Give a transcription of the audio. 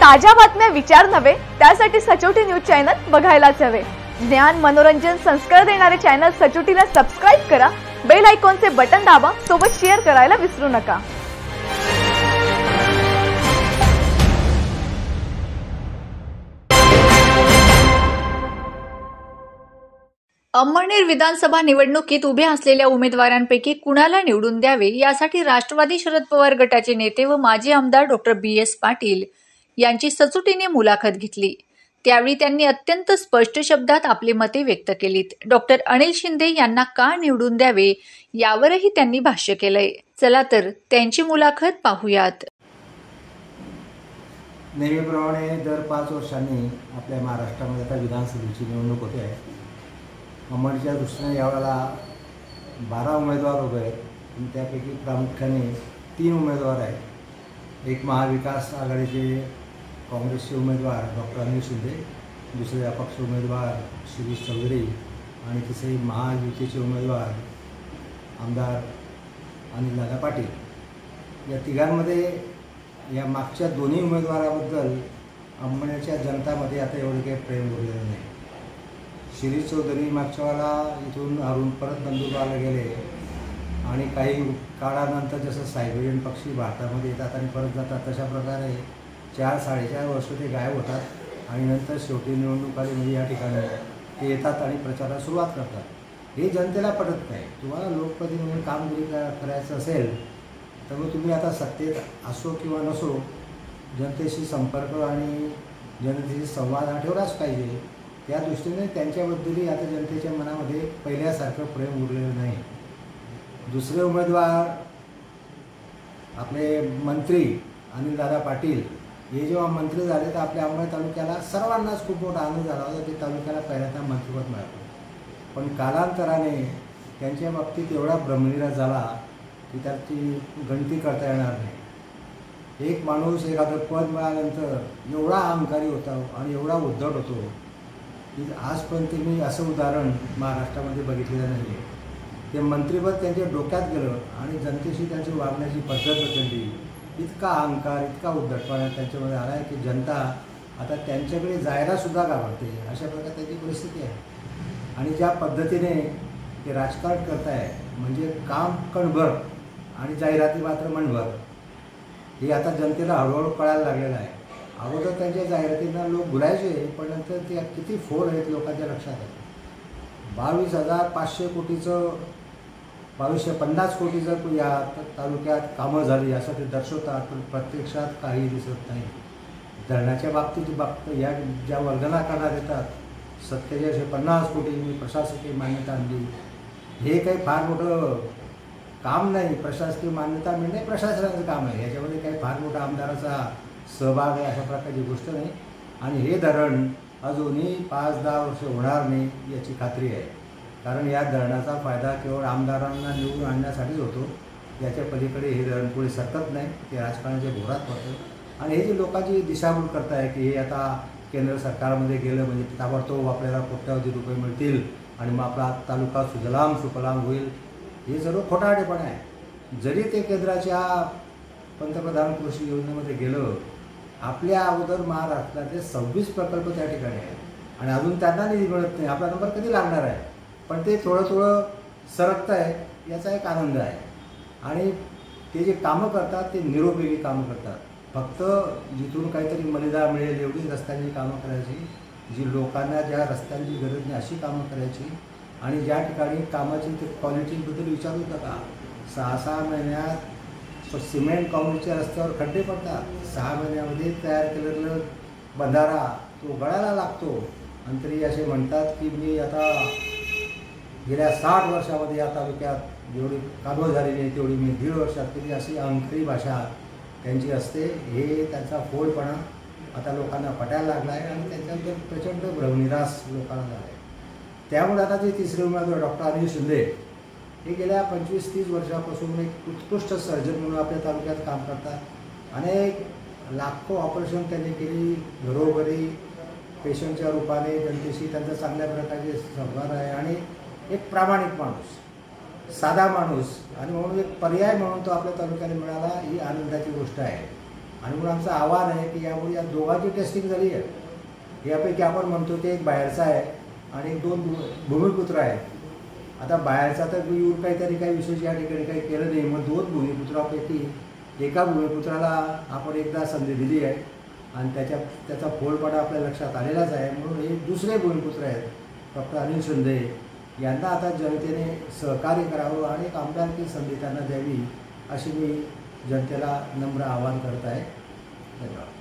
ताज्या बातम्या विचार नव्हे त्यासाठी सचोटी न्यूज चॅनल बघायलाच हवे। ज्ञान मनोरंजन संस्कार देणारे चॅनल सचोटीला सबस्क्राइब करा, बेल आयकॉनचे बटन दाबा, सोबत शेअर करायला विसरू नका। अंमळनेर विधानसभा निवडणुकीत उभ्या असलेल्या उमेदवारांपैकी कुणाला निवडून द्यावे यासाठी राष्ट्रवादी शरद पवार गटाचे नेते व माजी आमदार डॉ. बी.एस. पाटील यांची सचोटीने मुलाखत घेतली। त्यावेळी त्यांनी अत्यंत स्पष्ट शब्दात आपली मते व्यक्त केलीत। डॉ. अनिल शिंदे यांना का निवडून द्यावे यावरही त्यांनी भाष्य केलंय। चला तर त्यांची मुलाखत पाहूयात। नेहमीप्रमाणे दर 5 वर्षांनी आपल्या महाराष्ट्रामध्ये आता विधानसभेची निवडणूक होते आहे। अंमळच्या दृष्टीने यावेळेला 12 उमेदवार उभे आहेत आणि त्यापैकी प्रामुख्याने 3 उमेदवार आहेत। एक महाविकास आघाडीचे काँग्रेसचे उमेदवार डॉ. अनिल शिंदे, दुसरे अपक्ष उमेदवार शिरीष चौधरी आणि तिसरे महायुतीचे उमेदवार आमदार अनिलदादा पाटील। या तिघांमध्ये या मागच्या दोन्ही उमेदवाराबद्दल अंमळच्या जनतामध्ये आता एवढं काही प्रेम उरलेलं नाही। शिरीष चौधरी मागच्या वेळेला इथून हरून परत नंदुरबारला गेले आणि काही काळानंतर जसं सायबेरियन पक्षी भारतामध्ये येतात आणि परत जातात तशा प्रकारे 4-4.5 वर्ष ते गायब होतात आणि नंतर शेवटी निवडणूक आली म्हणजे या ठिकाणी ते येतात आणि प्रचाराला सुरुवात करतात। हे जनतेला पटत नाही। तुम्हाला लोकप्रतिनिधी म्हणून कामगिरी करायचं असेल तर मग तुम्ही आता सत्तेत असो किंवा नसो जनतेशी संपर्क आणि जनतेशी संवाद हा ठेवलाच पाहिजे। त्या दृष्टीने त्यांच्याबद्दलही आता जनतेच्या मनामध्ये पहिल्यासारखं प्रेम उरलेलं नाही। दुसरे उमेदवार आपले मंत्री अनिलदादा पाटील हे जेव्हा मंत्री झाले तर आपल्या अंमळ तालुक्याला सर्वांनाच खूप मोठा आनंद झाला होता। ते तालुक्याला पहिल्यांदा मंत्रिपद मिळालं, पण कालांतराने त्यांच्या बाबतीत एवढा भ्रमनिरास झाला की त्याची गणती करता येणार नाही। एक माणूस एखादं पद मिळाल्यानंतर एवढा अहंकारी होता आणि एवढा उद्धट होतो की आजपर्यंत मी असं उदाहरण महाराष्ट्रामध्ये बघितलेलं नाही आहे। ते मंत्रिपद त्यांच्या डोक्यात गेलं आणि जनतेशी त्यांची वागण्याची पद्धत बदलली। इतका अहंकार, इतका उद्धटपणा त्यांच्यामध्ये आला आहे की जनता आता त्यांच्याकडे जायलासुद्धा घाबरते। अशा प्रकारे त्याची परिस्थिती आहे आणि ज्या पद्धतीने ते राजकारण करत आहे म्हणजे काम कणभर आणि जाहिराती मात्र मनभर, हे आता जनतेला हळूहळू कळायला लागलेलं आहे। अगोदर त्यांच्या जाहिरातींना लोक बोलायचे, पण नंतर ते किती फोड आहेत लोकांच्या लक्षात आहे। 22,500 कोटीचं 2250 कोटीचं या तालुक्यात कामं झाली असं ते दर्शवतात, पण प्रत्यक्षात काही दिसत नाही। धरणाच्या बाबतीत या ज्या वर्गणा करण्यात येतात 4750 कोटी प्रशासकीय मान्यता आणली, हे काही फार मोठं काम नाही। प्रशासकीय मान्यता मिळणे प्रशासनाचं काम आहे, याच्यामध्ये काही फार मोठा आमदाराचा सहभाग आहे अशा प्रकारची गोष्ट नाही। आणि हे धरण अजूनही 5-10 वर्ष होणार नाही याची खात्री आहे, कारण या धरणाचा फायदा केवळ आमदारांना निवडून आणण्यासाठीच होतो। याच्या पलीकडे हे धरण पुढे सरकत नाही, ते राजकारणाच्या भोरात पडतं। आणि हे जे लोकांची दिशाभूल करत आहे की हे आता केंद्र सरकारमध्ये गेलं म्हणजे ताबडतोब आपल्याला कोट्यावधी रुपये मिळतील आणि मग आपला तालुका सुजलाम सुफलाम होईल, हे सर्व खोटारडेपणा आहे। जरी ते केंद्राच्या पंतप्रधान कृषी योजनेमध्ये गेलं, आपल्या अगोदर महाराष्ट्रातले 26 प्रकल्प त्या ठिकाणी आहेत आणि अजून त्यांना निधी मिळत नाही। आपला नंबर कधी लागणार आहे, पण ते थोडं सरकत आहे याचा एक आनंद आहे। आणि ते जे कामं करतात ते निरुपयोगी कामं करतात। फक्त जिथून काहीतरी मलिदा मिळेल एवढी रस्त्यांची कामं करायची, जी लोकांना ज्या रस्त्यांची गरज नाही अशी कामं करायची। आणि ज्या ठिकाणी कामाची ते क्वालिटीबद्दल विचारू नका। 6-6 महिन्यात सिमेंट काँक्रीटच्या रस्त्यावर खड्डे पडतात, 6 महिन्यामध्ये तयार केलेलं बंधारा तो गळायला लागतो। आणि तरी असे म्हणतात की मी आता गेल्या 60 वर्षामध्ये या तालुक्यात जेवढी कामं झालेली आहे तेवढी मी 1.5 वर्षात केली, अशी अंगठी भाषा त्यांची असते। हे त्यांचा फोडपणा आता लोकांना पटायला लागला आहे आणि त्यांच्याबद्दल प्रचंड भ्रमनिरास लोकांना झाला आहे। त्यामुळे आता जे तिसरे उमेदवार डॉ. अनिल शिंदे हे गेल्या 25-30 वर्षापासून एक उत्कृष्ट सर्जन म्हणून आपल्या तालुक्यात काम करतात। अनेक लाखो ऑपरेशन त्यांनी केली, घरोघरी पेशंटच्या रूपाने जनतेशी त्यांचा चांगल्या प्रकारचे संवाद आहे आणि एक प्रामाणिक माणूस, साधा माणूस आणि म्हणून एक पर्याय म्हणून तो आपल्या तालुक्याला मिळाला, ही आनंदाची गोष्ट आहे। आणि म्हणून आमचं आव्हान आहे की यामुळे या दोघांची टेस्टिंग झाली आहे। यापैकी आपण म्हणतो ते एक बाहेरचा आहे आणि 2 भूमिपुत्र आहेत। आता बाहेरचा तर येऊन काही विशेष या ठिकाणी काही केलं नाही, मग 2 भूमिपुत्रापैकी एका भूमिपुत्राला आपण एकदा संधी दिली आहे आणि त्याचा फोलपणा आपल्या लक्षात आलेलाच आहे। म्हणून हे दुसरे भूमिपुत्र आहेत डॉक्टर अनिल शिंदे यांना आता जनतेने सहकार्य करावं आणि एक आमदारकी संधी त्यांना द्यावी अशी मी जनतेला नम्र आवाहन करत आहे। धन्यवाद।